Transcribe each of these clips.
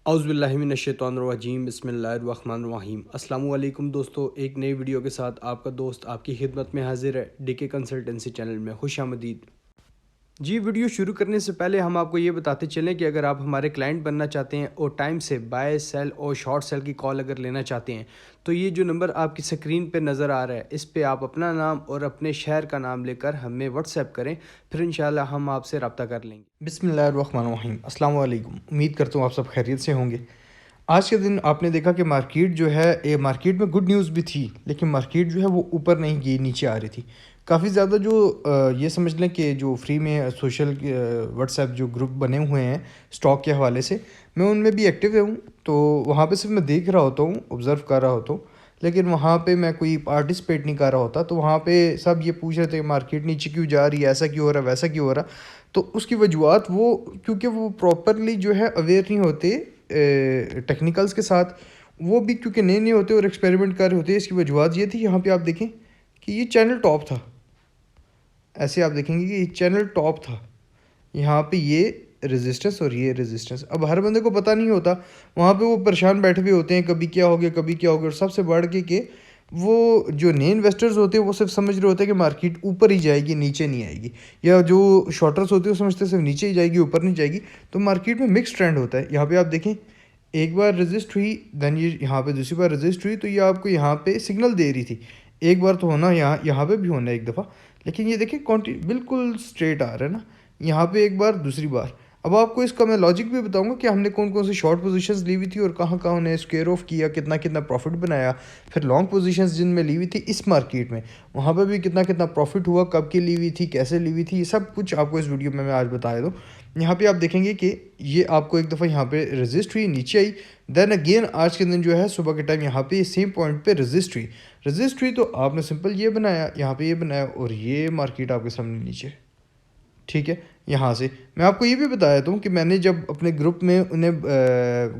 औज़ुबिल्लाहिमिनश्शैतानिर्रजीम बिस्मिल्लाहिर्रहमानिर्रहीम। अस्सलामु अलैकुम दोस्तों, एक नई वीडियो के साथ आपका दोस्त आपकी खिदमत में हाजिर है। डीके कंसल्टेंसी चैनल में खुशामदीद। जी, वीडियो शुरू करने से पहले हम आपको ये बताते चलें कि अगर आप हमारे क्लाइंट बनना चाहते हैं और टाइम से बाय सेल और शॉर्ट सेल की कॉल अगर लेना चाहते हैं तो ये जो नंबर आपकी स्क्रीन पे नज़र आ रहा है इस पे आप अपना नाम और अपने शहर का नाम लेकर हमें व्हाट्सएप करें, फिर इंशाल्लाह हम आपसे रब्ता कर लेंगे। बिस्मिल्लाहिर्रहमानिर्रहीम। अस्सलाम वालेकुम। उम्मीद करता हूँ आप सब खैरियत से होंगे। आज के दिन आपने देखा कि मार्केट जो है मार्केट में गुड न्यूज़ भी थी, लेकिन मार्केट जो है वो ऊपर नहीं गई, नीचे आ रही थी काफ़ी ज़्यादा। जो ये समझ लें कि जो फ्री में सोशल व्हाट्सएप जो ग्रुप बने हुए हैं स्टॉक के हवाले से, मैं उनमें भी एक्टिव हूँ। तो वहाँ पे सिर्फ मैं देख रहा होता हूँ, ऑब्ज़र्व कर रहा होता हूँ, लेकिन वहाँ पे मैं कोई पार्टिसिपेट नहीं कर रहा होता। तो वहाँ पे सब ये पूछ रहे थे मार्केट नीचे क्यों जा रही है, ऐसा क्यों हो रहा है, वैसा क्यों हो रहा। तो उसकी वजूहत वो, क्योंकि वो प्रॉपरली जो है अवेयर नहीं होते टेक्निकल्स के साथ, वो भी क्योंकि नए नए होते और एक्सपेरिमेंट कर रहे होते। इसकी वजूहत ये थी, यहाँ पे आप देखें कि ये चैनल टॉप था, ऐसे आप देखेंगे कि ये चैनल टॉप था, यहाँ पे ये रेजिस्टेंस और ये रेजिस्टेंस। अब हर बंदे को पता नहीं होता, वहाँ पे वो परेशान बैठे हुए होते हैं, कभी क्या हो गया कभी क्या हो गया। और सबसे बढ़ के वो जो नए इन्वेस्टर्स होते हैं वो सिर्फ समझ रहे होते हैं कि मार्केट ऊपर ही जाएगी, नीचे नहीं आएगी। या जो शॉर्टर्स होते हैं वो समझते हैं सिर्फ नीचे ही जाएगी, ऊपर नहीं जाएगी। तो मार्केट में मिक्स ट्रेंड होता है। यहाँ पे आप देखें, एक बार रजिस्ट हुई, देन ये यहाँ पे दूसरी बार रजिस्ट हुई, तो ये आपको यहाँ पे सिग्नल दे रही थी। एक बार तो होना, यहाँ पे भी होना एक दफ़ा, लेकिन ये देखें बिल्कुल स्ट्रेट आ रहा है ना, यहाँ पे एक बार दूसरी बार। अब आपको इसका मैं लॉजिक भी बताऊंगा कि हमने कौन कौन सी शॉर्ट पोजीशंस ली हुई थी और कहाँ कहाँ उन्हें स्क्वेयर ऑफ किया, कितना कितना प्रॉफिट बनाया। फिर लॉन्ग पोजीशंस जिनमें ली हुई थी इस मार्केट में, वहाँ पर भी कितना कितना प्रॉफिट हुआ, कब की ली हुई थी, कैसे ली हुई थी, ये सब कुछ आपको इस वीडियो में मैं आज बता दूँ। यहाँ पे आप देखेंगे कि ये आपको एक दफ़ा यहाँ पे रजिस्ट हुई, नीचे आई, देन अगेन आज के दिन जो है सुबह के टाइम यहाँ पे सेम पॉइंट पे रजिस्ट हुई। तो आपने सिंपल ये बनाया, यहाँ पे ये बनाया, और ये मार्केट आपके सामने नीचे, ठीक है। यहाँ से मैं आपको ये भी बताया था कि मैंने जब अपने ग्रुप में उन्हें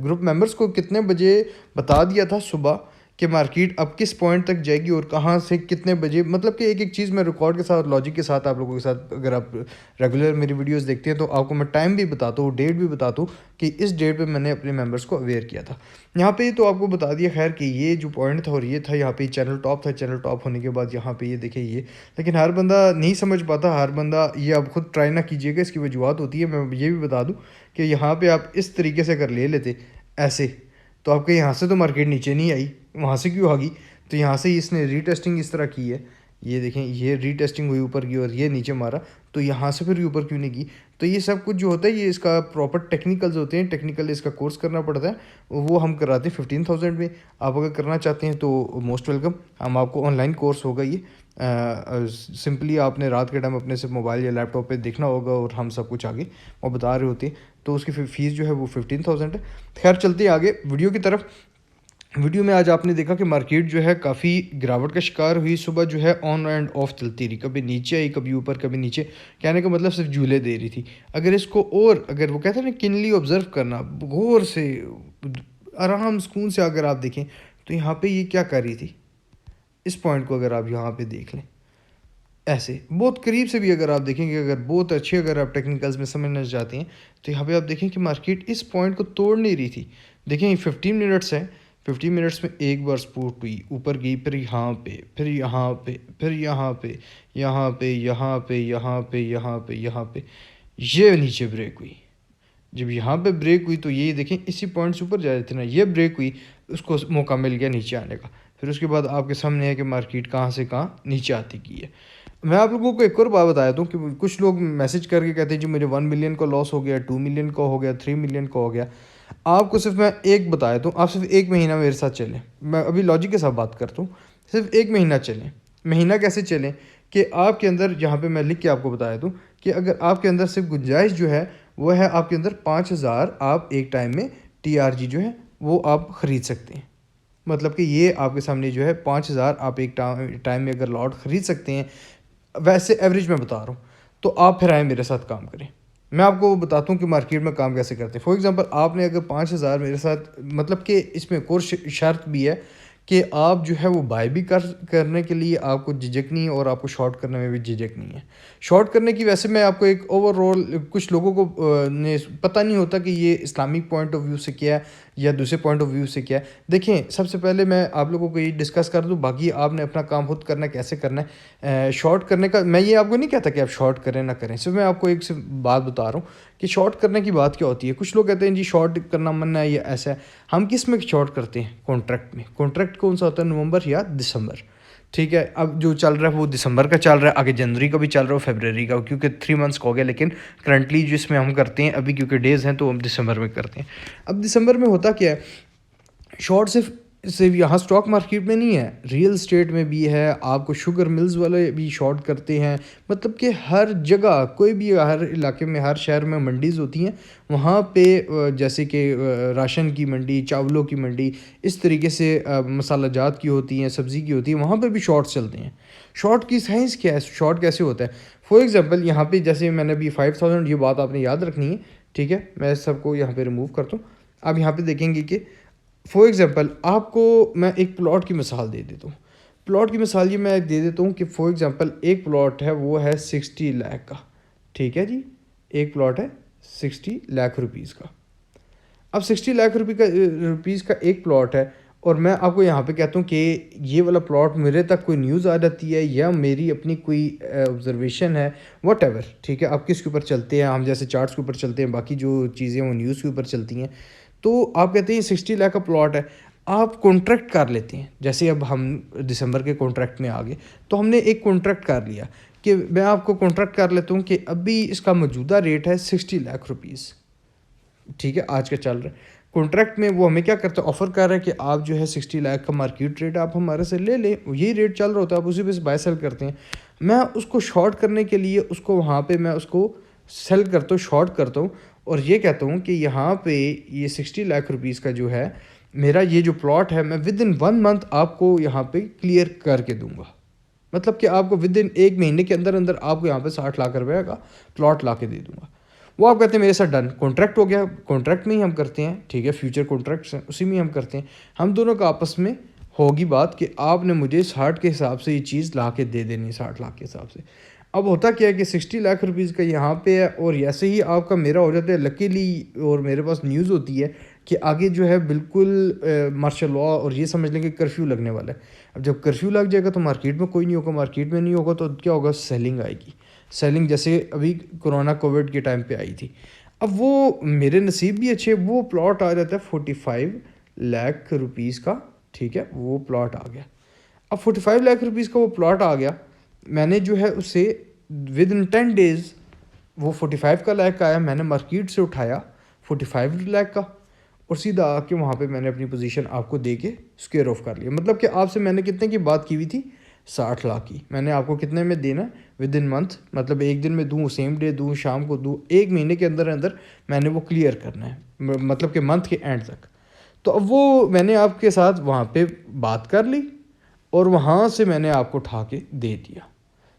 ग्रुप मेंबर्स को कितने बजे बता दिया था सुबह कि मार्केट अब किस पॉइंट तक जाएगी और कहाँ से कितने बजे, मतलब कि एक एक चीज़ मैं रिकॉर्ड के साथ, लॉजिक के साथ आप लोगों के साथ, अगर आप रेगुलर मेरी वीडियोस देखते हैं तो आपको मैं टाइम भी बताता हूँ, डेट भी बताता हूँ कि इस डेट पे मैंने अपने मेंबर्स को अवेयर किया था। यहाँ पे तो आपको बता दिया खैर कि ये जो पॉइंट था और ये था, यहाँ पे चैनल टॉप था, चैनल टॉप होने के बाद यहाँ पे ये देखिए ये, लेकिन हर बंदा नहीं समझ पाता, हर बंदा, ये आप खुद ट्राई ना कीजिएगा, इसकी वजूहत होती है। मैं ये भी बता दूँ कि यहाँ पर आप इस तरीके से अगर ले लेते ऐसे, तो आपके यहाँ से तो मार्केट नीचे नहीं आई, वहाँ से क्यों आ गई। तो यहाँ से इसने रीटेस्टिंग इस तरह की है, ये देखें, ये रीटेस्टिंग हुई ऊपर की और ये नीचे मारा, तो यहाँ से फिर ऊपर क्यों नहीं की। तो ये सब कुछ जो होता है ये इसका प्रॉपर टेक्निकल्स होते हैं, टेक्निकल इसका कोर्स करना पड़ता है, वो हम कराते हैं 15,000 में। आप अगर करना चाहते हैं तो मोस्ट वेलकम, हम आपको ऑनलाइन कोर्स होगा ये। सिंपली आपने रात के टाइम अपने से मोबाइल या लैपटॉप पे देखना होगा और हम सब कुछ आगे वो बता रहे होते हैं। तो उसकी फ़ीस जो है वो 15,000 है। खैर चलते हैं आगे वीडियो की तरफ। वीडियो में आज आपने देखा कि मार्केट जो है काफ़ी गिरावट का शिकार हुई। सुबह जो है ऑन एंड ऑफ चलती रही, कभी नीचे आई, कभी ऊपर, कभी नीचे। कहने का मतलब सिर्फ झूले दे रही थी। अगर इसको, और अगर वो कहते हैं ना किनली ऑब्जर्व करना, गौर से, आराम सुकून से अगर आप देखें तो यहाँ पे ये क्या कर रही थी, इस पॉइंट को अगर आप यहाँ पे देख लें, ऐसे बहुत करीब से भी अगर आप देखेंगे, अगर बहुत अच्छे अगर आप टेक्निकल्स में समझना चाहते हैं, तो यहाँ पे आप देखें कि मार्केट इस पॉइंट को तोड़ नहीं रही थी। देखें 15 मिनट्स है, 15 मिनट्स में एक बार सपोर्ट हुई, ऊपर गई, फिर यहाँ पे, फिर यहाँ पे, फिर यहाँ पे, यहाँ पे, यहाँ पे, यहाँ पे, यहाँ पे, यहाँ पे, ये नीचे ब्रेक हुई। जब यहाँ पे ब्रेक हुई तो ये देखें इसी पॉइंट से ऊपर जा रही थी ना, ये ब्रेक हुई, उसको मौका मिल गया नीचे आने का। फिर उसके बाद आपके सामने है कि मार्केट कहाँ से कहाँ नीचे आती की है। मैं आप लोगों को एक और बात बताया दूँ कि कुछ लोग मैसेज करके कहते हैं जी मुझे 1 मिलियन का लॉस हो गया, 2 मिलियन का हो गया, 3 मिलियन का हो गया। आपको सिर्फ मैं एक बताया दूँ, आप सिर्फ 1 महीना मेरे साथ चलें। मैं अभी लॉजिक के साथ बात करता हूँ, सिर्फ 1 महीना चलें। महीना कैसे चलें कि आपके अंदर, यहाँ पे मैं लिख के आपको बताया दूँ कि अगर आपके अंदर सिर्फ गुंजाइश जो है वो है आपके अंदर 5,000, आप एक टाइम में TRG जो है वो आप ख़रीद सकते हैं। मतलब कि ये आपके सामने जो है 5,000 आप एक टाइम में अगर लॉट ख़रीद सकते हैं, वैसे एवरेज में बता रहा हूँ। तो आप फिर आए मेरे साथ काम करें, मैं आपको बताता हूँ कि मार्केट में काम कैसे करते हैं। फॉर एग्जांपल आपने अगर 5,000 मेरे साथ, मतलब कि इसमें एक और शर्त भी है कि आप जो है वो बाय भी करने के लिए आपको झिझक नहीं है और आपको शॉर्ट करने में भी झिझक नहीं है। शॉर्ट करने की वैसे मैं आपको एक ओवरऑल, कुछ लोगों को ने पता नहीं होता कि ये इस्लामिक पॉइंट ऑफ व्यू से क्या है या दूसरे पॉइंट ऑफ व्यू से क्या है। देखें, सबसे पहले मैं आप लोगों को ये डिस्कस कर दूँ, बाकी आपने अपना काम खुद करना है, कैसे करना है। शॉर्ट करने का मैं ये आपको नहीं कहता कि आप शॉर्ट करें ना करें, सिर्फ मैं आपको एक सिर्फ बात बता रहा हूँ कि शॉर्ट करने की बात क्या होती है। कुछ लोग कहते हैं जी शॉर्ट करना मना है या ऐसा है। हम किस में शॉर्ट करते हैं? कॉन्ट्रैक्ट में। कॉन्ट्रैक्ट कौन सा होता है? नवंबर या दिसंबर, ठीक है। अब जो चल रहा है वो दिसंबर का चल रहा है, आगे जनवरी का भी चल रहा है, फरवरी का, क्योंकि 3 मंथ्स का हो गया। लेकिन करंटली जिसमें हम करते हैं अभी, क्योंकि डेज़ हैं, तो हम दिसंबर में करते हैं। अब दिसंबर में होता क्या है, शॉर्ट सिर्फ यहाँ स्टॉक मार्केट में नहीं है, रियल स्टेट में भी है। आपको शुगर मिल्स वाले भी शॉर्ट करते हैं। मतलब कि हर जगह, कोई भी हर इलाके में, हर शहर में मंडीज़ होती हैं, वहाँ पे जैसे कि राशन की मंडी, चावलों की मंडी, इस तरीके से मसाला जात की होती हैं, सब्ज़ी की होती है, वहाँ पे भी शॉर्ट चलते हैं। शॉर्ट की साइंस क्या है? शॉर्ट कैसे होता है? फॉर एग्जांपल यहाँ पे जैसे मैंने अभी 5000, ये बात आपने याद रखनी है, ठीक है। मैं सबको यहाँ पे रिमूव करता हूँ। आप यहाँ पे देखेंगे कि फॉर एग्ज़ाम्पल आपको मैं एक प्लॉट की मिसाल दे देता हूँ। प्लॉट की मिसाल ये मैं दे देता हूँ कि फॉर एग्ज़ाम्पल एक प्लॉट है, वो है 60 लाख का, ठीक है जी। एक प्लॉट है 60 लाख रुपीज़ का। अब 60 लाख रुपीज़ का एक प्लॉट है, और मैं आपको यहाँ पे कहता हूँ कि ये वाला प्लॉट मेरे तक कोई न्यूज़ आ जाती है या मेरी अपनी कोई ऑब्जर्वेशन है, वट एवर, ठीक है। आप किसके ऊपर चलते हैं? हम जैसे चार्ट्स के ऊपर चलते हैं, बाकी जो चीज़ें वो न्यूज़ के ऊपर चलती हैं। तो आप कहते हैं 60 लाख का प्लॉट है, आप कॉन्ट्रैक्ट कर लेते हैं। जैसे अब हम दिसंबर के कॉन्ट्रैक्ट में आ गए, तो हमने एक कॉन्ट्रैक्ट कर लिया कि मैं आपको कॉन्ट्रैक्ट कर लेता हूँ कि अभी इसका मौजूदा रेट है 60 लाख रुपीज़, ठीक है, आज का चल रहा है। कॉन्ट्रैक्ट में वो हमें क्या करता है, ऑफर कर रहा है कि आप जो है 60 लाख का मार्केट रेट आप हमारे से ले लें, यही रेट चल रहा होता है, आप उसी पे बाय सेल करते हैं। मैं उसको शॉर्ट करने के लिए उसको वहाँ पे मैं उसको सेल करता हूँ, शॉर्ट करता हूँ, और ये कहता हूँ कि यहाँ पे ये 60 लाख रुपीज़ का जो है मेरा ये जो प्लॉट है, मैं विद इन 1 मंथ आपको यहाँ पे क्लियर करके दूंगा। मतलब कि आपको विद इन 1 महीने के अंदर अंदर आपको यहाँ पे 60 लाख रुपये का प्लॉट ला के दे दूंगा। वो आप कहते हैं मेरे साथ डन, कॉन्ट्रैक्ट हो गया। कॉन्ट्रैक्ट में ही हम करते हैं, ठीक है, फ्यूचर कॉन्ट्रैक्ट्स हैं उसी में ही हम करते हैं। हम दोनों का आपस में होगी बात कि आपने मुझे 60 के हिसाब से ये चीज़ ला के दे देनी, 60 लाख के हिसाब से। अब होता क्या है कि 60 लाख रुपीज़ का यहाँ पे है, और ऐसे ही आपका मेरा हो जाता है लकीली, और मेरे पास न्यूज़ होती है कि आगे जो है बिल्कुल मार्शल लॉ, और ये समझ लें कि कर्फ्यू लगने वाला है। अब जब कर्फ्यू लग जाएगा तो मार्केट में कोई नहीं होगा, मार्केट में नहीं होगा तो क्या होगा, सेलिंग आएगी। सेलिंग जैसे अभी कोरोना कोविड के टाइम पे आई थी। अब वो मेरे नसीब भी अच्छे, वो प्लॉट आ जाता है 45 लाख रुपीज़ का, ठीक है, वो प्लॉट आ गया। अब 45 लाख रुपीज़ का वो प्लॉट आ गया, मैंने जो है उसे विद इन 10 डेज़ वो 45 का लाख का आया, मैंने मार्केट से उठाया 45 लाख का, और सीधा आके वहाँ पे मैंने अपनी पोजीशन आपको दे के स्क्वेयर ऑफ कर लिया। मतलब कि आपसे मैंने कितने की बात की हुई थी, 60 लाख की। मैंने आपको कितने में देना, विद इन मंथ, मतलब एक दिन में दूँ, सेम डे दूँ, शाम को दूँ, 1 महीने के अंदर अंदर मैंने वो क्लियर करना है, मतलब कि मंथ के एंड तक। तो अब वो मैंने आपके साथ वहाँ पे बात कर ली, और वहाँ से मैंने आपको उठा के दे दिया।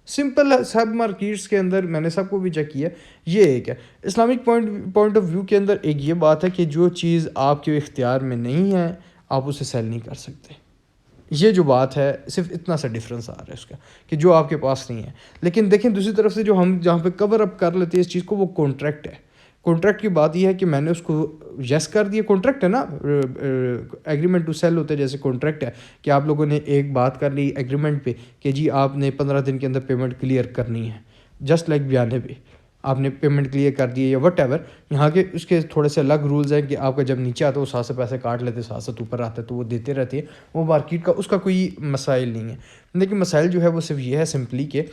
सिंपल है, सब मार्केट्स के अंदर मैंने सबको भी चेक किया। ये एक है इस्लामिक पॉइंट ऑफ व्यू के अंदर, एक ये बात है कि जो चीज़ आपके इख्तियार में नहीं है आप उसे सेल नहीं कर सकते। ये जो बात है, सिर्फ इतना सा डिफरेंस आ रहा है उसका कि जो आपके पास नहीं है। लेकिन देखें दूसरी तरफ से जो हम जहाँ पे कवर अप कर लेते हैं इस चीज़ को, वो कॉन्ट्रैक्ट है। कॉन्ट्रैक्ट की बात यह है कि मैंने उसको यस कर दिया, कॉन्ट्रैक्ट है ना, एग्रीमेंट टू सेल होता है, जैसे कॉन्ट्रैक्ट है कि आप लोगों ने एक बात कर ली एग्रीमेंट पे कि जी आपने 15 दिन के अंदर पेमेंट क्लियर करनी है, जस्ट लाइक बयाने पे आपने पेमेंट क्लियर कर दी है या वट एवर। यहाँ के उसके थोड़े से अलग रूल्स हैं कि आपका जब नीचे आता है वो 7 से पैसे काट लेते, 7 से ऊपर आता है तो वो देते रहते हैं, वो मार्केट का उसका कोई मसाइल नहीं है। लेकिन मसाइल जो है वो सिर्फ ये है सिंपली कि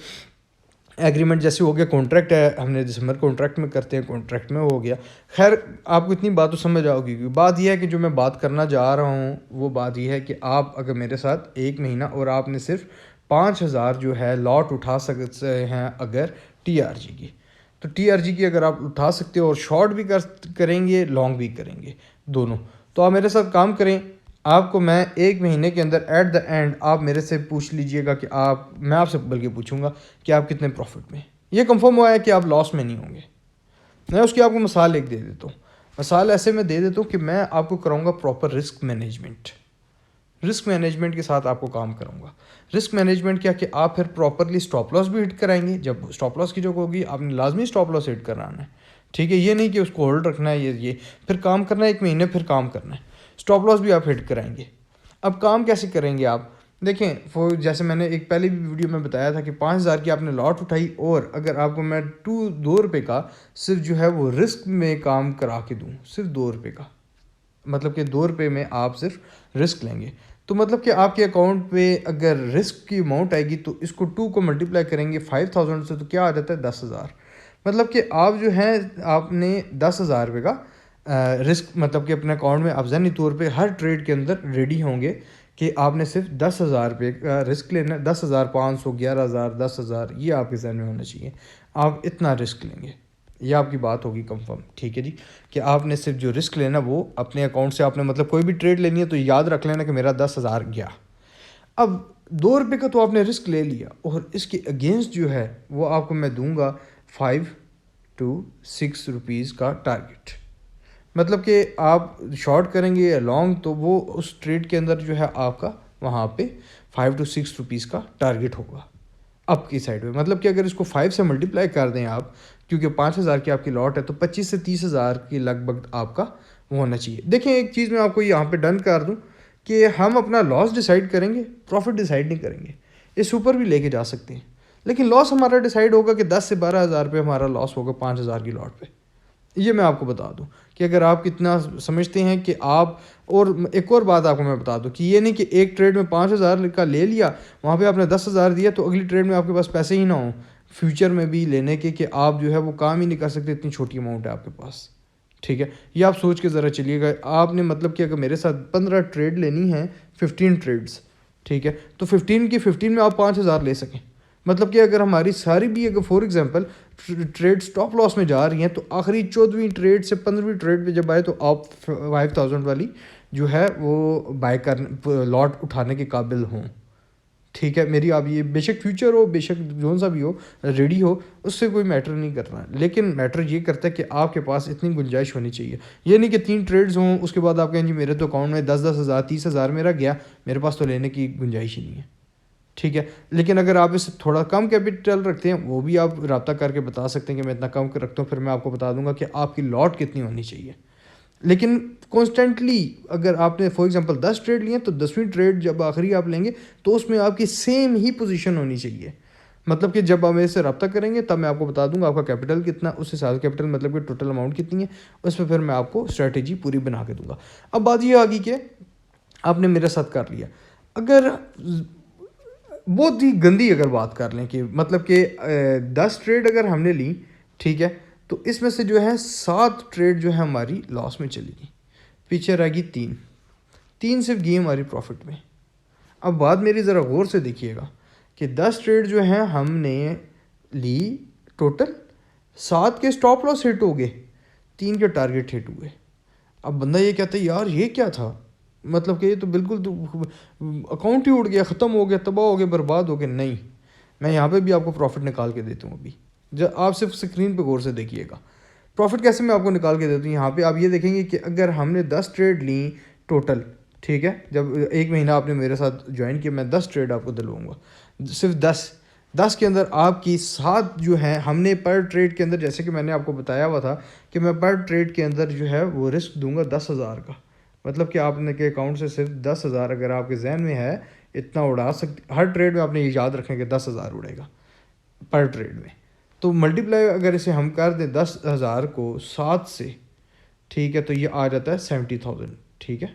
एग्रीमेंट जैसे हो गया, कॉन्ट्रैक्ट है, हमने दिसंबर कॉन्ट्रैक्ट में करते हैं, कॉन्ट्रैक्ट में हो गया। खैर आपको इतनी बात तो समझ आओगी। बात यह है कि जो मैं बात करना जा रहा हूँ वो बात यह है कि आप अगर मेरे साथ 1 महीना और आपने सिर्फ 5000 जो है लॉट उठा सकते हैं अगर TRG की, तो TRG की अगर आप उठा सकते हो और शॉर्ट भी करेंगे, लॉन्ग भी करेंगे, दोनों, तो आप मेरे साथ काम करें। आपको मैं 1 महीने के अंदर एट द एंड आप मेरे से पूछ लीजिएगा कि मैं आपसे बल्कि पूछूंगा कि आप कितने प्रॉफिट में। ये कंफर्म हुआ है कि आप लॉस में नहीं होंगे। मैं उसकी आपको मिसाल एक दे देता हूँ। मिसाल ऐसे मैं दे देता हूँ कि मैं आपको कराऊंगा proper risk management. Risk management के साथ आपको काम कराऊंगा। रिस्क मैनेजमेंट क्या कि आप फिर प्रॉपरली स्टॉप लॉस भी हिट कराएंगे। जब स्टॉप लॉस की जगह होगी आपने लाजमी स्टॉप लॉस हिट कराना है, ठीक है। ये नहीं कि उसको होल्ड रखना है, ये फिर काम करना है 1 महीने, फिर काम करना है। स्टॉप लॉस भी आप हिट कराएंगे। अब काम कैसे करेंगे आप देखें, वो जैसे मैंने एक पहले भी वीडियो में बताया था कि 5,000 की आपने लॉट उठाई, और अगर आपको मैं 2 रुपये का सिर्फ जो है वो रिस्क में काम करा के दूँ, सिर्फ 2 रुपये का, मतलब कि 2 रुपये में आप सिर्फ रिस्क लेंगे, तो मतलब कि आपके अकाउंट पे अगर रिस्क की अमाउंट आएगी तो इसको 2 को मल्टीप्लाई करेंगे 5,000 से, तो क्या आ जाता है 10,000। मतलब कि आप जो है आपने 10,000 रुपये का रिस्क, मतलब कि अपने अकाउंट में आप ज़हनी तौर पे हर ट्रेड के अंदर रेडी होंगे कि आपने सिर्फ 10,000 रुपये का रिस्क लेना है। 10,500, 11,000, 10,000, ये आपके जहन में होना चाहिए। आप इतना रिस्क लेंगे, ये आपकी बात होगी कंफर्म, ठीक है जी, कि आपने सिर्फ जो रिस्क लेना वो अपने अकाउंट से आपने, मतलब कोई भी ट्रेड लेनी है तो याद रख लेना कि मेरा 10,000 गया। अब 2 रुपये का तो आपने रिस्क ले लिया, और इसके अगेंस्ट जो है वो आपको मैं दूंगा 5 to 6 रुपीज़ का टारगेट। मतलब कि आप शॉर्ट करेंगे या लॉन्ग, तो वो उस ट्रेड के अंदर जो है आपका वहाँ पे 5 to 6 रुपीज़ का टारगेट होगा अप की साइड में। मतलब कि अगर इसको 5 से मल्टीप्लाई कर दें आप, क्योंकि 5,000 की आपकी लॉट है, तो 25 से 30,000 के लगभग आपका वो होना चाहिए। देखें एक चीज़ मैं आपको यहाँ पे डन कर दूँ कि हम अपना लॉस डिसाइड करेंगे, प्रॉफिट डिसाइड नहीं करेंगे। इस ऊपर भी लेके जा सकते हैं, लेकिन लॉस हमारा डिसाइड होगा कि 10 से 12,000 रुपये हमारा लॉस होगा 5,000 की लॉट पे। ये मैं आपको बता दूं कि अगर आप कितना समझते हैं कि आप, और एक और बात आपको मैं बता दूं कि ये नहीं कि एक ट्रेड में 5,000 का ले लिया, वहाँ पे आपने 10,000 दिया, तो अगली ट्रेड में आपके पास पैसे ही ना हो फ्यूचर में भी लेने के, कि आप जो है वो काम ही नहीं कर सकते, इतनी छोटी अमाउंट है आपके पास, ठीक है। ये आप सोच के ज़रा चलिएगा। आपने मतलब कि अगर मेरे साथ 15 ट्रेड लेनी है, 15 ट्रेड्स, ठीक है, तो 15 की 15 में आप 5,000 ले सकें। मतलब कि अगर हमारी सारी भी, अगर for example trade stop loss में जा रही हैं, तो आखिरी 14वीं ट्रेड से 15वीं ट्रेड पे जब आए तो आप 5,000 वाली जो है वो बाय कर लॉट उठाने के काबिल हों, ठीक है। मेरी आप ये बेशक फ्यूचर हो, बेशक जोन सा भी हो, रेडी हो, उससे कोई मैटर नहीं करना, लेकिन मैटर ये करता है कि आपके पास इतनी गुंजाइश होनी चाहिए। ये नहीं कि 3 ट्रेड्स हों उसके बाद आप कहें जी मेरे तो अकाउंट में 10-10 हज़ार 30,000 मेरा गया, मेरे पास तो लेने की गुंजाइश ही नहीं है, ठीक है। लेकिन अगर आप इससे थोड़ा कम कैपिटल रखते हैं, वो भी आप रब्ता करके बता सकते हैं कि मैं इतना कम रखता हूँ, फिर मैं आपको बता दूंगा कि आपकी लॉट कितनी होनी चाहिए। लेकिन कॉन्स्टेंटली अगर आपने फॉर एग्जांपल 10 ट्रेड लिए, तो 10वीं ट्रेड जब आखिरी आप लेंगे तो उसमें आपकी सेम ही पोजीशन होनी चाहिए। मतलब कि जब आप मेरे से रब्ता करेंगे तब मैं आपको बता दूंगा आपका कैपिटल कितना, उस हिसाब से कैपिटल मतलब कि टोटल अमाउंट कितनी है, उस पर फिर मैं आपको स्ट्रेटेजी पूरी बना के दूंगा। अब बात ये आ गई कि आपने मेरे साथ कर लिया, अगर बहुत ही गंदी अगर बात कर लें कि मतलब कि 10 ट्रेड अगर हमने ली, ठीक है, तो इसमें से जो है 7 ट्रेड जो है हमारी लॉस में चली गई, पीछे रह गई 3 सिर्फ गई हमारी प्रॉफिट में। अब बात मेरी ज़रा गौर से देखिएगा कि 10 ट्रेड जो हैं हमने ली, टोटल 7 के स्टॉप लॉस हिट हो गए, 3 के टारगेट हिट हुए। अब बंदा ये कहता है यार ये क्या था, मतलब कि ये तो बिल्कुल तो अकाउंट ही उड़ गया, ख़त्म हो गया, तबाह हो गया, बर्बाद हो गया। नहीं, मैं यहाँ पे भी आपको प्रॉफिट निकाल के देता हूँ। अभी जब आप सिर्फ स्क्रीन पे गौर से देखिएगा प्रॉफिट कैसे मैं आपको निकाल के देता हूँ। यहाँ पे आप ये देखेंगे कि अगर हमने 10 ट्रेड ली टोटल, ठीक है, जब 1 महीना आपने मेरे साथ ज्वाइन किया, मैं 10 ट्रेड आपको दिलवाऊँगा, सिर्फ 10 के अंदर आपकी 7 जो है हमने पर ट्रेड के अंदर, जैसे कि मैंने आपको बताया हुआ था कि मैं पर ट्रेड के अंदर जो है वो रिस्क दूंगा 10,000 का। मतलब कि आपने के अकाउंट से सिर्फ 10,000 अगर आपके जहन में है, इतना उड़ा सकते, हर ट्रेड में आपने ये याद रखें कि 10,000 उड़ेगा पर ट्रेड में। तो मल्टीप्लाई अगर इसे हम कर दें 10,000 को 7 से, ठीक है, तो ये आ जाता है 70,000, ठीक है।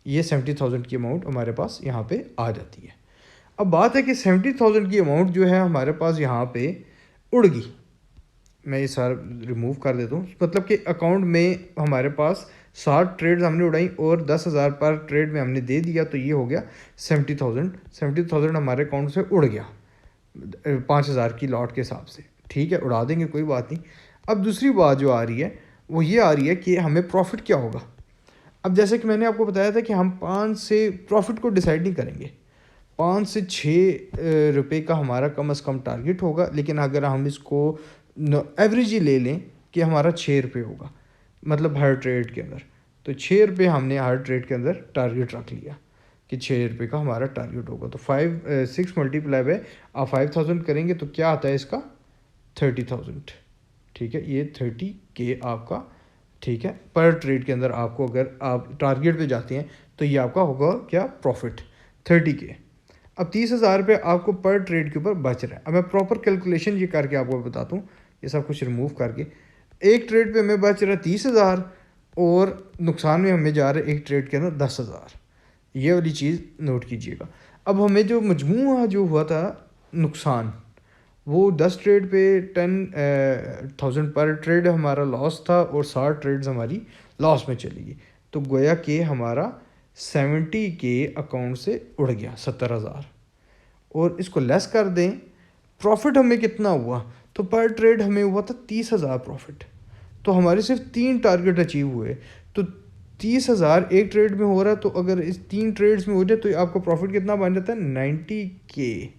ये 70,000 की अमाउंट हमारे पास यहाँ पे आ जाती है। अब बात है कि 70,000 की अमाउंट जो है हमारे पास यहाँ पे उड़ गई, मैं ये सारा रिमूव कर देता हूँ। मतलब कि अकाउंट में हमारे पास 7 ट्रेड्स हमने उड़ाई और 10,000 पर ट्रेड में हमने दे दिया, तो ये हो गया 70,000 हमारे अकाउंट से उड़ गया 5,000 की लॉट के हिसाब से, ठीक है, उड़ा देंगे, कोई बात नहीं। अब दूसरी बात जो आ रही है वो ये आ रही है कि हमें प्रॉफिट क्या होगा। अब जैसे कि मैंने आपको बताया था कि हम 5 से प्रॉफिट को डिसाइड नहीं करेंगे, 5 से 6 रुपये का हमारा कम से कम टारगेट होगा। लेकिन अगर हम इसको एवरेज ही ले लें कि हमारा 6 रुपये होगा, मतलब हर ट्रेड के अंदर, तो 6 रुपये हमने हर ट्रेड के अंदर टारगेट रख लिया। कि 6 रुपये का हमारा टारगेट होगा। तो 6 मल्टीप्लाई बाय आप 5000 करेंगे तो क्या आता है इसका 30,000। ठीक है, ये 30K आपका, ठीक है, पर ट्रेड के अंदर आपको अगर आप टारगेट पे जाते हैं तो ये आपका होगा क्या प्रॉफिट 30K। अब 30,000 रुपये आपको पर ट्रेड के ऊपर बच रहा है। अब मैं प्रॉपर कैलकुलेशन ये करके आपको बताता हूँ, ये सब कुछ रिमूव करके। एक ट्रेड पे हमें बच रहा है 30,000 और नुकसान में हमें जा रहा है एक ट्रेड के अंदर 10,000। ये वाली चीज़ नोट कीजिएगा। अब हमें जो मजमूआ जो हुआ था नुकसान, वो 10 ट्रेड पे 10,000 पर ट्रेड हमारा लॉस था और 60 ट्रेड्स हमारी लॉस में चली गई। तो गोया कि हमारा 70K अकाउंट से उड़ गया 70,000। और इसको लेस कर दें, प्रॉफिट हमें कितना हुआ, तो पर ट्रेड हमें हुआ था 30,000 प्रॉफिट। तो हमारे सिर्फ 3 टारगेट अचीव हुए। तो 30,000 एक ट्रेड में हो रहा है, तो अगर इस 3 ट्रेड्स में हो जाए तो आपका प्रॉफिट कितना बन जाता है 90K।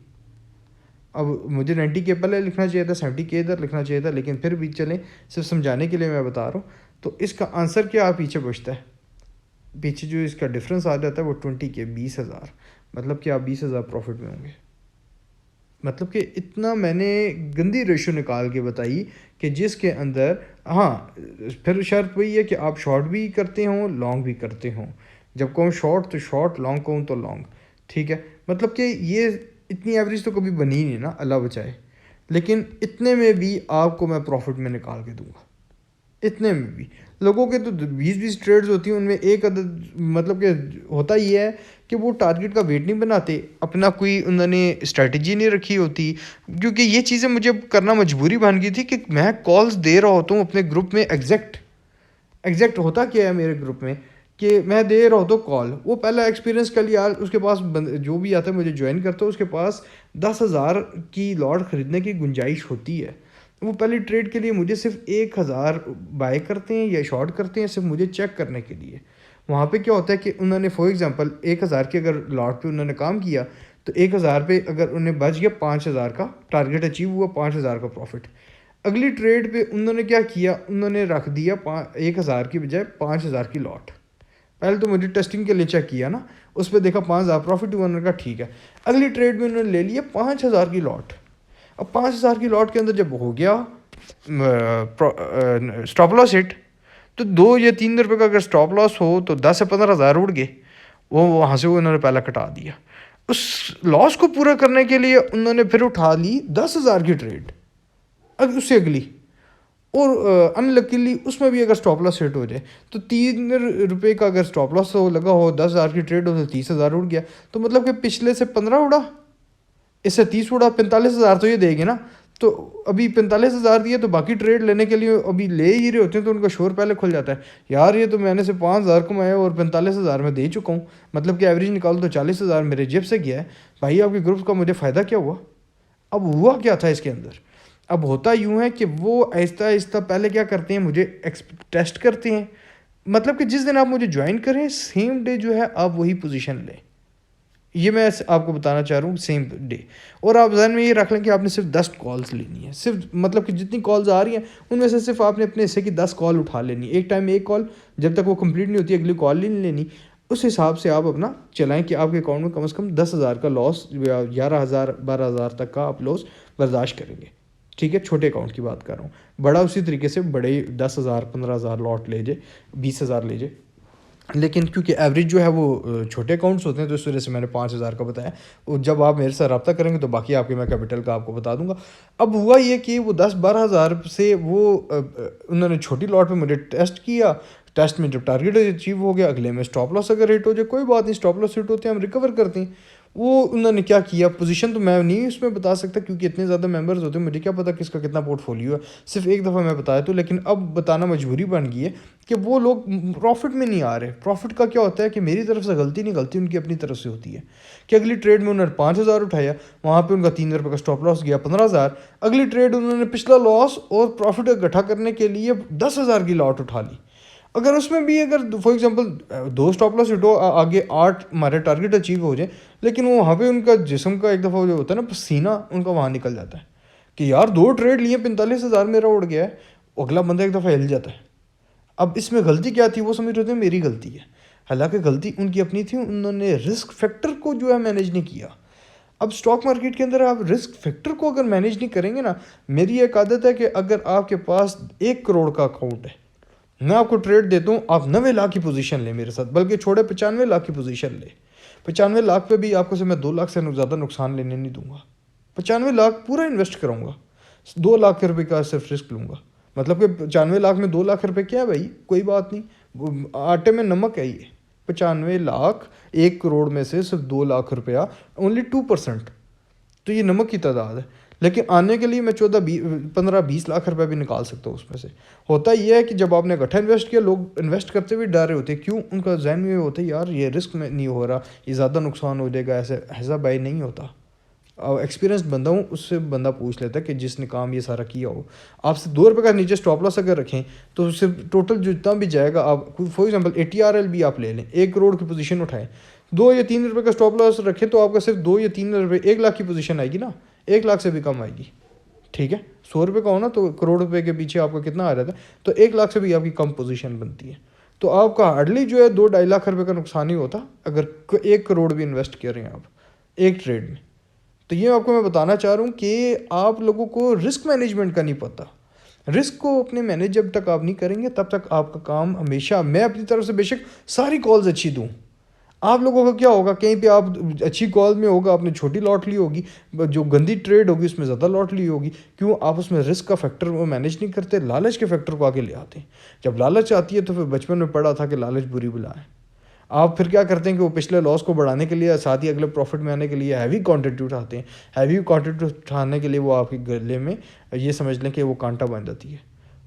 अब मुझे 90K पहले लिखना चाहिए था, 70K इधर लिखना चाहिए था, लेकिन फिर भी चलें, सिर्फ समझाने के लिए मैं बता रहा हूँ। तो इसका आंसर क्या पीछे बचता है, पीछे जो इसका डिफरेंस आ जाता है वो 20K 20,000। मतलब कि आप 20,000 प्रॉफिट में होंगे। मतलब कि इतना मैंने गंदी रेशो निकाल के बताई कि जिसके अंदर, हाँ फिर शर्त वही है कि आप शॉर्ट भी करते हों लॉन्ग भी करते हों। जब कहूँ शॉर्ट तो शॉर्ट, लॉन्ग कहूँ तो लॉन्ग। ठीक है, मतलब कि ये इतनी एवरेज तो कभी बनी ही नहीं ना, अल्लाह बचाए। लेकिन इतने में भी आपको मैं प्रॉफिट में निकाल के दूंगा। इतने में भी लोगों के तो 20-20 ट्रेड्स होती हैं, उनमें एक अदद, मतलब कि होता ही है कि वो टारगेट का वेट नहीं बनाते, अपना कोई उन्होंने स्ट्रेटजी नहीं रखी होती। क्योंकि ये चीज़ें मुझे करना मजबूरी बन गई थी कि मैं कॉल्स दे रहा होता हूँ अपने ग्रुप में। एग्जैक्ट होता क्या है मेरे ग्रुप में कि मैं दे रहा होता हूँ कॉल। वो पहला एक्सपीरियंस कर लिया, उसके पास जो भी आता है मुझे ज्वाइन करता है, उसके पास 10,000 की लॉट ख़रीदने की गुंजाइश होती है। वो पहली ट्रेड के लिए मुझे सिर्फ 1,000 बाय करते हैं या शॉर्ट करते हैं, सिर्फ मुझे चेक करने के लिए। वहाँ पे क्या होता है कि उन्होंने फॉर एग्जांपल 1,000 के अगर लॉट पे उन्होंने काम किया, तो 1,000 पे अगर उन्हें बच गया 5,000 का टारगेट अचीव हुआ, 5,000 का प्रॉफिट। अगली ट्रेड पे उन्होंने क्या किया, उन्होंने रख दिया 1,000 की बजाय 5,000 की लॉट। पहले तो मुझे टेस्टिंग के लिए चेक किया ना, उस पर देखा 5,000 प्रॉफिट हुआ, उन्होंने कहा ठीक है। अगली ट्रेड में उन्होंने ले लिया 5,000 की लॉट। अब 5,000 की लॉट के अंदर जब हो गया स्टॉप लॉस हिट, तो 2 या 3 रुपये का अगर स्टॉप लॉस हो तो 10 से 15,000 उड़ गए। वो वहाँ से उन्होंने पहला कटा दिया। उस लॉस को पूरा करने के लिए उन्होंने फिर उठा ली 10,000 की ट्रेड उससे अगली, और अनलकीली उसमें भी अगर स्टॉप लॉस हिट हो जाए तो 3 रुपये का अगर स्टॉप लॉस हो लगा हो, 10,000 की ट्रेड हो तो 30,000 उड़ गया। तो मतलब कि पिछले से 15 उड़ा, इससे 30 उड़ा, 45,000 तो ये देंगे ना। तो अभी 45,000 दिए तो बाकी ट्रेड लेने के लिए अभी ले ही रहे होते हैं, तो उनका शोर पहले खुल जाता है, यार ये तो मैंने से 5,000 कमाया और 45,000 में दे चुका हूँ, मतलब कि एवरेज निकालो तो 40,000 मेरे जेब से गया है। भाई आपके ग्रुप का मुझे फ़ायदा क्या हुआ? अब हुआ क्या था इसके अंदर? अब होता यूँ है कि वो आहिस्ता आहिस्ता पहले क्या करते हैं, मुझे टेस्ट करते हैं। मतलब कि जिस दिन आप मुझे ज्वाइन करें सेम डे जो है आप वही पोजीशन लें। ये मैं आपको बताना चाह रहा हूँ, सेम डे। और आप जहन में ये रख लें कि आपने सिर्फ 10 कॉल्स लेनी है, सिर्फ मतलब कि जितनी कॉल्स आ रही हैं उनमें से सिर्फ आपने अपने हिस्से की 10 कॉल उठा लेनी है। एक टाइम में एक कॉल, जब तक वो कंप्लीट नहीं होती अगली कॉल नहीं लेनी। उस हिसाब से आप अपना चलाएं कि आपके अकाउंट में कम से कम 10,000 का लॉस या 11,000 12,000 तक का आप लॉस बर्दाश्त करेंगे। ठीक है, छोटे अकाउंट की बात कर रहा हूँ। बड़ा उसी तरीके से बड़े 10,000 15,000 लॉट ले जाए, 20,000 ले जाए। लेकिन क्योंकि एवरेज जो है वो छोटे अकाउंट्स होते हैं, तो इस वजह से मैंने 5,000 का बताया। और जब आप मेरे साथ रब्ता करेंगे तो बाकी आपके मैं कैपिटल का आपको बता दूंगा। अब हुआ ये कि वो 10-12,000 से वो उन्होंने छोटी लॉट पे मुझे टेस्ट किया। टेस्ट में जब टारगेट अचीव हो गया, अगले में स्टॉप लॉस अगर हिट हो जाए कोई बात नहीं, स्टॉप लॉस हिट होते हैं हम रिकवर करते हैं। वो उन्होंने क्या किया, पोजीशन तो मैं नहीं उसमें बता सकता क्योंकि इतने ज़्यादा मेंबर्स होते हैं, मुझे क्या पता किसका कितना पोर्टफोलियो है। सिर्फ एक दफ़ा मैं बताया तो, लेकिन अब बताना मजबूरी बन गई है कि वो लोग प्रॉफिट में नहीं आ रहे। प्रॉफिट का क्या होता है कि मेरी तरफ से गलती नहीं, गलती उनकी अपनी तरफ से होती है कि अगली ट्रेड में उन्होंने 5,000 उठाया, वहाँ पे उनका 3 रुपये का स्टॉप लॉस गया 15,000। अगली ट्रेड उन्होंने पिछला लॉस और प्रॉफिट इकट्ठा करने के लिए 10,000 की लॉट उठा ली। अगर उसमें भी अगर for example 2 stop loss hit हो, आगे 8 हमारे टारगेट अचीव हो जाए, लेकिन वो वहाँ पे उनका जिस्म का एक दफ़ा जो होता है ना पसीना उनका वहाँ निकल जाता है कि यार 2 ट्रेड लिए 45,000 मेरा उड़ गया है, अगला बंदा एक दफ़ा हिल जाता है। अब इसमें गलती क्या थी, वो समझ रहे थे मेरी गलती है। हालांकि गलती उनकी अपनी थी, उन्होंने रिस्क फैक्टर को जो है मैनेज नहीं किया। अब स्टॉक मार्केट के अंदर आप रिस्क फैक्टर को अगर मैनेज नहीं करेंगे ना, मेरी एक आदत है कि अगर आपके पास 1 करोड़ का अकाउंट है, मैं आपको ट्रेड देता हूँ, आप 90 लाख की पोजीशन ले मेरे साथ, बल्कि छोड़े 95 लाख की पोजीशन ले। 95 लाख पे भी आपको से मैं 2 लाख से ज़्यादा नुकसान लेने नहीं दूंगा। 95 लाख पूरा इन्वेस्ट कराऊंगा, 2 लाख रुपए का सिर्फ रिस्क लूंगा। मतलब कि 95 लाख में 2 लाख रुपए क्या है भाई, कोई बात नहीं, आटे में नमक है ये। 95 लाख 1 करोड़ में से सिर्फ 2 लाख रुपया, ओनली 2%, तो ये नमक की तादाद है। लेकिन आने के लिए मैं 15-20 लाख रुपए भी निकाल सकता हूँ उसमें से। होता ये है कि जब आपने इकट्ठा इन्वेस्ट किया, लोग इन्वेस्ट करते हुए डर रहे होते हैं, क्यों? उनका जहन में होता है यार ये रिस्क में नहीं हो रहा, ये ज़्यादा नुकसान हो जाएगा, ऐसा भाई नहीं होता। एक्सपीरियंस बंदा हूँ, उससे बंदा पूछ लेता है कि जिसने काम ये सारा किया हो। आपसे 2 रुपये का नीचे स्टॉप लॉस अगर रखें तो सिर्फ टोटल जितना भी जाएगा, आप फॉर एग्जांपल ATRL भी आप ले लें, 1 करोड़ की पोजीशन उठाएं, 2 या 3 रुपये का स्टॉप लॉस रखें तो आपका सिर्फ 2 या 3 रुपये 1 लाख की पोजीशन आएगी ना, 1 लाख से भी कम आएगी। ठीक है, 100 रुपये का हो ना तो करोड़ रुपये के पीछे आपका कितना आ जाता है, तो 1 लाख से भी आपकी कम पोजीशन बनती है। तो आपका हार्डली जो है 2-2.5 लाख रुपये का नुकसान ही होता अगर 1 करोड़ भी इन्वेस्ट कर रहे हैं आप एक ट्रेड में। तो ये आपको मैं बताना चाह रहा हूँ कि आप लोगों को रिस्क मैनेजमेंट का नहीं पता। रिस्क को अपने मैनेज जब तक आप नहीं करेंगे तब तक आपका काम हमेशा, मैं अपनी तरफ से बेशक सारी कॉल्स अच्छी दूँ, आप लोगों का क्या होगा, कहीं पे आप अच्छी कॉल में होगा, आपने छोटी लॉट ली होगी, जो गंदी ट्रेड होगी उसमें ज़्यादा लॉट ली होगी। क्यों? आप उसमें रिस्क का फैक्टर वो मैनेज नहीं करते, लालच के फैक्टर को आगे ले आते हैं। जब लालच आती है तो फिर बचपन में पढ़ा था कि लालच बुरी बला है। आप फिर क्या करते हैं कि वो पिछले लॉस को बढ़ाने के लिए, साथ ही अगले प्रॉफिट में आने के लिए हैवी क्वांटिटी उठाते हैं। हैवी क्वांटिटी उठाने के लिए वो आपके गले में ये समझ लें कि वो कांटा बन जाती है।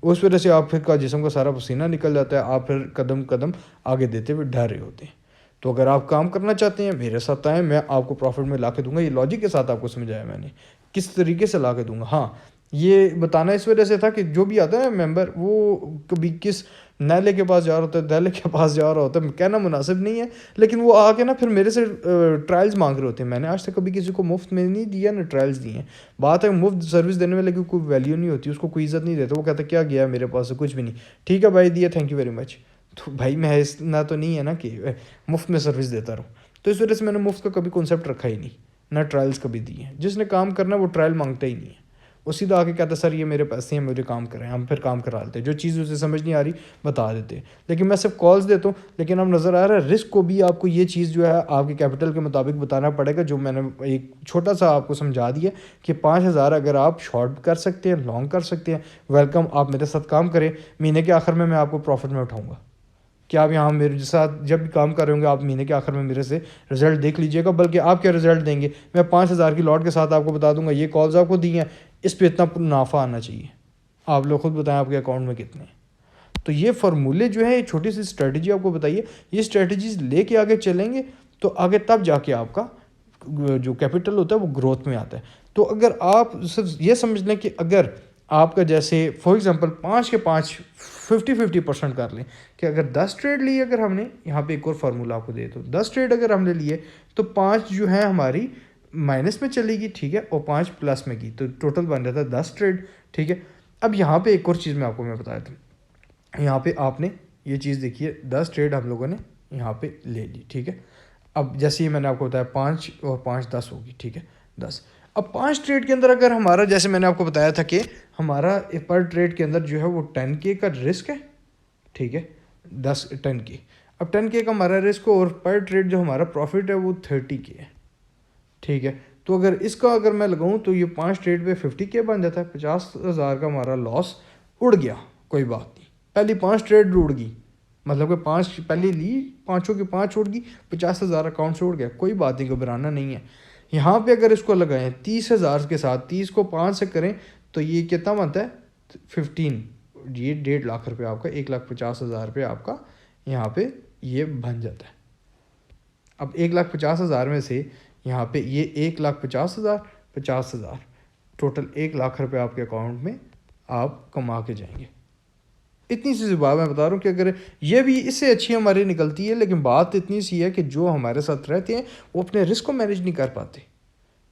उस वजह से आप फिर का जिस्म का सारा पसीना निकल जाता है, आप फिर कदम कदम आगे देते हुए डर रहे होते हैं। तो अगर आप काम करना चाहते हैं मेरे साथ आएँ, मैं आपको प्रॉफिट में ला के दूंगा। ये लॉजिक के साथ आपको समझाया मैंने किस तरीके से ला के दूंगा। हाँ, ये बताना इस वजह से था कि जो भी आता है मेंबर, वो कभी किस नाले के पास जा रहा होता है, दाले के पास जा रहा होता है, कहना मुनासिब नहीं है, लेकिन वो आके ना फिर मेरे से ट्रायल्स मांग रहे होते हैं। मैंने आज तक कभी किसी को मुफ्त में नहीं दिया ना ट्रायल्स दिए हैं। बात है मुफ्त सर्विस देने वाले की कोई वैल्यू नहीं होती, उसको कोई इज्जत नहीं देता। वो कहता क्या गया मेरे पास से, कुछ भी नहीं, ठीक है भाई दिया, थैंक यू वेरी मच। तो भाई मैं इतना तो नहीं है ना कि मुफ्त में सर्विस देता रहूँ। तो इस वजह से मैंने मुफ्त का कभी कॉन्सेप्ट रखा ही नहीं, ना ट्रायल्स कभी दिए हैं। जिसने काम करना वो ट्रायल मांगता ही नहीं है, वो सीधा आके कहता सर ये मेरे पैसे हैं, मुझे काम करें, हम फिर काम करा लेते हैं। जो चीज़ उसे समझ नहीं आ रही बता देते हैं, लेकिन मैं सिर्फ कॉल्स देता हूँ। लेकिन अब नज़र आ रहा है रिस्क को भी आपको ये चीज़ जो है आपके कैपिटल के मुताबिक बताना पड़ेगा। जो मैंने एक छोटा सा आपको समझा दिया कि 5,000 अगर आप शॉर्ट कर सकते हैं, लॉन्ग कर सकते हैं, वेलकम, आप मेरे साथ काम करें। महीने के आखिर में मैं आपको प्रॉफिट में उठाऊँगा। कि आप यहाँ मेरे साथ जब भी काम कर रहे होंगे, आप महीने के आखिर में मेरे से रिजल्ट देख लीजिएगा। बल्कि आप क्या रिजल्ट देंगे, मैं 5,000 की लॉट के साथ आपको बता दूंगा ये कॉल्स आपको दी हैं, इस पे इतना मुनाफा आना चाहिए। आप लोग खुद बताएं आपके अकाउंट में कितने। तो ये फार्मूले जो है, ये छोटी सी स्ट्रेटजी आपको बताइए, ये स्ट्रेटजीज लेके आगे चलेंगे तो आगे तब जाके आपका जो कैपिटल होता है वो ग्रोथ में आता है। तो अगर आप सिर्फ ये समझ लें कि अगर आपका जैसे फॉर एग्जांपल 5 के 5 50-50% कर लें कि अगर 10 ट्रेड लिए, अगर हमने यहाँ पे एक और फार्मूला आपको दे तो 10 ट्रेड अगर हमने लिए तो 5 जो है हमारी माइनस में चलेगी, ठीक है, और 5 प्लस में की, तो टोटल बन जाता है 10 ट्रेड। ठीक है, अब यहाँ पे एक और चीज़ मैं बताया था, यहाँ पे आपने ये चीज़ देखिए, 10 ट्रेड हम लोगों ने यहाँ पे ले ली। ठीक है, अब जैसे ही मैंने आपको बताया 5 और 5 10 होगी। ठीक है, 10। अब 5 ट्रेड के अंदर अगर हमारा, जैसे मैंने आपको बताया था कि हमारा पर ट्रेड के अंदर जो है वो 10K का रिस्क है। ठीक है, 10K। अब 10K का हमारा रिस्क और पर ट्रेड जो हमारा प्रॉफिट है वो 30K है। ठीक है, तो अगर इसका अगर मैं लगाऊं तो ये 5 ट्रेड पे 50K बन जाता है। 50,000 का हमारा लॉस उड़ गया, कोई बात नहीं, पहली 5 ट्रेड उड़ गई, मतलब कि 5 पहले ली, 5 की 5 उड़ गई, 50,000 अकाउंट से उड़ गया, कोई बात नहीं, घबराना नहीं है। यहाँ पे अगर इसको लगाएं 30,000 के साथ, 30 को 5 से करें तो ये कितना बनता है 15, ये 1.5 लाख रुपये आपका, 1,50,000 रुपये आपका यहाँ पे ये बन जाता है। अब 1,50,000 में से यहाँ पे ये 1,50,000 50,000 टोटल 1 लाख रुपये आपके अकाउंट में आप कमा के जाएंगे। इतनी सी बात मैं बता रहा हूँ कि अगर ये भी इससे अच्छी हमारी निकलती है, लेकिन बात इतनी सी है कि जो हमारे साथ रहते हैं वो अपने रिस्क को मैनेज नहीं कर पाते।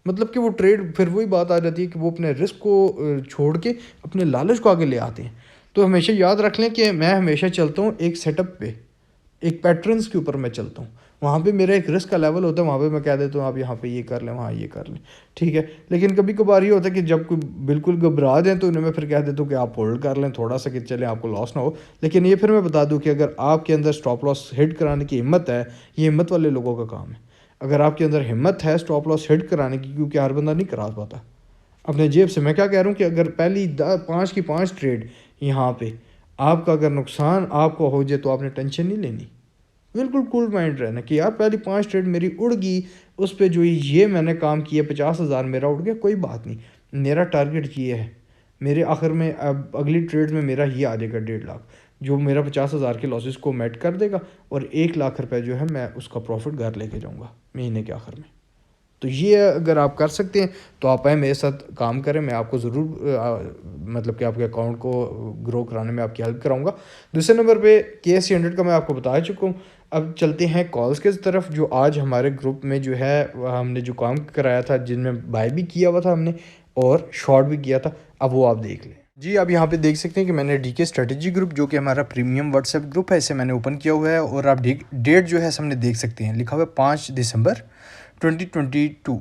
मतलब कि वो ट्रेड, फिर वही बात आ जाती है कि वो अपने रिस्क को छोड़ के अपने लालच को आगे ले आते हैं। तो हमेशा याद रख लें कि मैं हमेशा चलता हूँ एक सेटअप पे, एक पैटर्न्स के ऊपर मैं चलता हूँ। वहाँ पे मेरा एक रिस्क का लेवल होता है, वहाँ पे मैं कह देता हूँ आप यहाँ पे ये कर लें, वहाँ ये कर लें, ठीक है। लेकिन कभी कभार ये होता है कि जब कोई बिल्कुल घबरा दें तो उन्हें मैं फिर कह देता हूँ कि आप होल्ड कर लें थोड़ा सा, कि चलें आपको लॉस ना हो। लेकिन ये फिर मैं बता दूँ कि अगर आपके अंदर स्टॉप लॉस हिट कराने की हिम्मत है, ये हिम्मत वाले लोगों का काम है। अगर आपके अंदर हिम्मत है स्टॉप लॉस हिट कराने की, क्योंकि हर बंदा नहीं करा पाता अपने जेब से। मैं क्या कह रहा हूँ कि अगर पहली 5 की 5 ट्रेड यहाँ पे आपका अगर नुकसान आपको हो जाए तो आपने टेंशन नहीं लेनी, बिल्कुल कूल माइंड रहना कि यार पहली 5 ट्रेड मेरी उड़ गई, उस पर जो ये मैंने काम किया 50,000 मेरा उड़ गया, कोई बात नहीं, मेरा टारगेट ये है, मेरे आखिर में अब अगली ट्रेड में मेरा ये आ जाएगा 1.5 लाख, जो मेरा 50,000 के लॉसेस को मेट कर देगा, और 1 लाख रुपये जो है मैं उसका प्रॉफिट घर लेके जाऊँगा महीने के आखिर में। तो ये अगर आप कर सकते हैं तो आप आए मेरे साथ काम करें, मैं आपको ज़रूर मतलब कि आपके अकाउंट को ग्रो कराने में आपकी हेल्प कराऊंगा। दूसरे नंबर पे KSE 100 का मैं आपको बता चुका हूँ। अब चलते हैं कॉल्स के तरफ। जो आज हमारे ग्रुप में जो है हमने जो काम कराया था, जिनमें बाय भी किया हुआ था हमने और शॉर्ट भी किया था, अब वो आप देख लें। जी आप यहाँ पे देख सकते हैं कि मैंने DK स्ट्रेटेजी ग्रुप, जो कि हमारा प्रीमियम व्हाट्सएप ग्रुप है, इसे मैंने ओपन किया हुआ है। और आप डेट जो है सामने देख सकते हैं, लिखा हुआ है 5 दिसंबर 2022।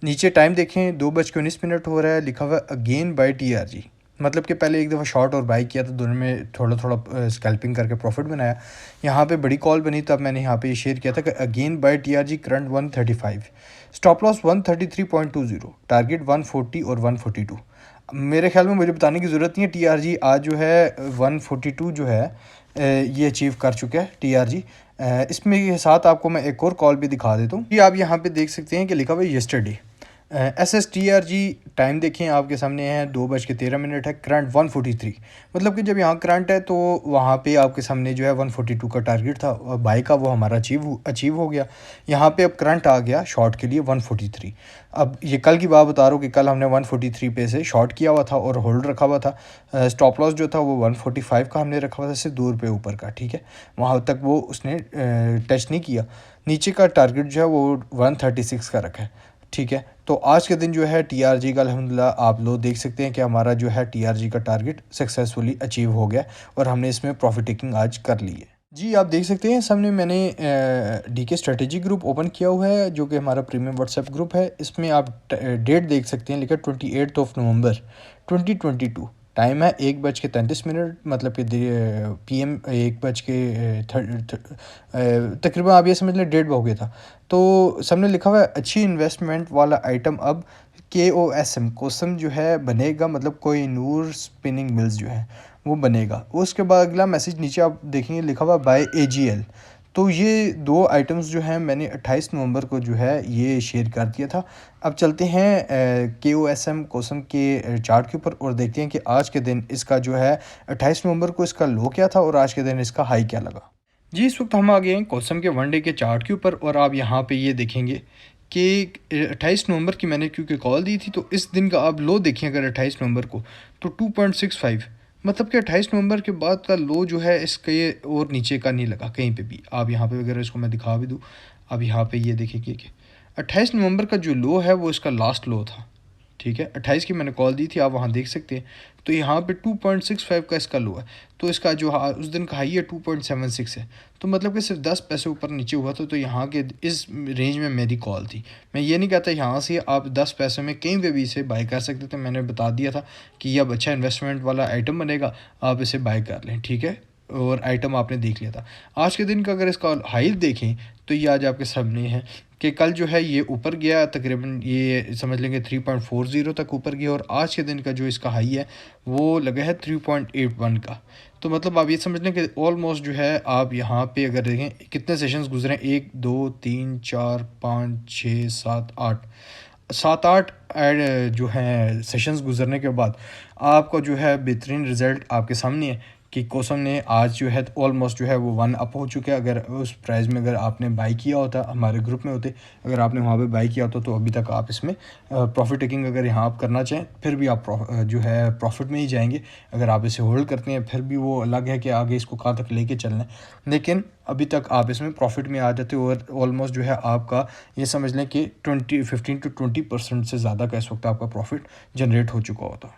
नीचे टाइम देखें 2:19 हो रहा है, लिखा हुआ अगेन बाय TRG। मतलब कि पहले एक दफ़ा शॉर्ट और बाई किया तो दोनों में थोड़ा थोड़ा स्कैल्पिंग करके प्रॉफिट बनाया। यहाँ पे बड़ी कॉल बनी तब मैंने यहाँ पे ये शेयर किया था कि again buy TRG, current 135, stop loss 133.20, target 140 और 142। मेरे ख्याल में मुझे बताने की ज़रूरत नहीं है, TRG आज जो है 142 जो है ये अचीव कर चुका है TRG। इसमें के साथ आपको मैं एक और कॉल भी दिखा देता हूँ। ये आप यहाँ पे देख सकते हैं कि लिखा हुआ है यस्टरडे। SSTRG टाइम देखें आपके सामने है 2:13 है, करंट 143। मतलब कि जब यहाँ करंट है तो वहाँ पे आपके सामने जो है 142 का टारगेट था बाई का, वो हमारा अचीव हो गया। यहाँ पे अब करंट आ गया शॉर्ट के लिए 143। अब ये कल की बात बता रहा हूँ कि कल हमने 143 पे से शॉर्ट किया हुआ था और होल्ड रखा हुआ था। स्टॉप लॉस जो था वो 145 का हमने रखा हुआ था, सिर्फ 2 रुपये ऊपर का, ठीक है। वहाँ तक वो उसने टच नहीं किया। नीचे का टारगेट जो है वो 136 का रखा है, ठीक है। तो आज के दिन जो है TRG का अल्हम्दुलिल्लाह आप लोग देख सकते हैं कि हमारा जो है TRG का टारगेट सक्सेसफुली अचीव हो गया और हमने इसमें प्रॉफिट टेकिंग आज कर ली है। जी आप देख सकते हैं सामने मैंने DK स्ट्रेटेजी ग्रुप ओपन किया हुआ है, जो कि हमारा प्रीमियम व्हाट्सएप ग्रुप है। इसमें आप डेट देख सकते हैं, लिखा 28 नवंबर 2022। टाइम है 1:33, मतलब कि PM 1:30 तकरीबन आप ये समझ लें 1:30 हो गया था। तो सामने लिखा हुआ है अच्छी इन्वेस्टमेंट वाला आइटम अब KOSM कोसम जो है बनेगा, मतलब कोई नूर स्पिनिंग मिल्स जो है वो बनेगा। उसके बाद अगला मैसेज नीचे आप देखेंगे लिखा हुआ बाय AGL। तो ये 2 आइटम्स जो हैं मैंने 28 नवंबर को जो है ये शेयर कर दिया था। अब चलते हैं KOSM कोसम के चार्ट के ऊपर और देखते हैं कि आज के दिन इसका जो है 28 नवंबर को इसका लो क्या था और आज के दिन इसका हाई क्या लगा। जी इस वक्त हम आ गए हैं कोसम के 1 डे के चार्ट के ऊपर और आप यहाँ पे ये देखेंगे कि 28 नवंबर की मैंने क्योंकि कॉल दी थी, तो इस दिन का आप लो देखें अगर 28 नवंबर को तो 2.65, मतलब कि 28 नवंबर के बाद का लो जो है इसके और नीचे का नहीं लगा कहीं पे भी। आप यहाँ पे अगर इसको मैं दिखा भी दूँ, अब यहाँ पे ये देखें कि 28 नवंबर का जो लो है वो इसका लास्ट लो था, ठीक है। 28 की मैंने कॉल दी थी, आप वहाँ देख सकते हैं। तो यहाँ पे 2.65 का इसका लो है, तो इसका जो उस दिन का हाई है 2.76 है। तो मतलब कि सिर्फ 10 पैसे ऊपर नीचे हुआ था। तो यहाँ के इस रेंज में मेरी कॉल थी। मैं ये नहीं कहता यहाँ से आप 10 पैसे में कहीं पे भी इसे बाय कर सकते थे। मैंने बता दिया था कि ये अब अच्छा इन्वेस्टमेंट वाला आइटम बनेगा, आप इसे बाय कर लें, ठीक है। और आइटम आपने देख लिया था। आज के दिन का अगर इसका हाई देखें तो ये आज आपके सामने है कि कल जो है ये ऊपर गया, तकरीबन ये समझ लेंगे 3.40 तक ऊपर गया, और आज के दिन का जो इसका हाई है वो लगा है 3.81 का। तो मतलब आप ये समझ लें कि ऑलमोस्ट जो है आप यहाँ पे अगर देखें कितने सेशंस गुजरे, 1 2 3 4 5 6 7 8 जो है सेशंस गुजरने के बाद आपको जो है बेहतरीन रिज़ल्ट आपके सामने है कि कोसम ने आज जो है ऑलमोस्ट जो है वो 1 अप हो चुके हैं। अगर उस प्राइस में अगर आपने बाई किया होता, हमारे ग्रुप में होते, अगर आपने वहाँ पे बाई किया होता तो अभी तक आप इसमें प्रॉफिट टेकिंग अगर यहाँ आप करना चाहें फिर भी आप जो है प्रॉफिट में ही जाएंगे। अगर आप इसे होल्ड करते हैं फिर भी वो अलग है कि आगे इसको कहाँ तक लेके चलना है, लेकिन अभी तक आप इसमें प्रॉफिट में आ जाते हो और ऑलमोस्ट जो है आपका ये समझ लें कि 15 to 20% से ज़्यादा का इस वक्त आपका प्रॉफिट जनरेट हो चुका होता।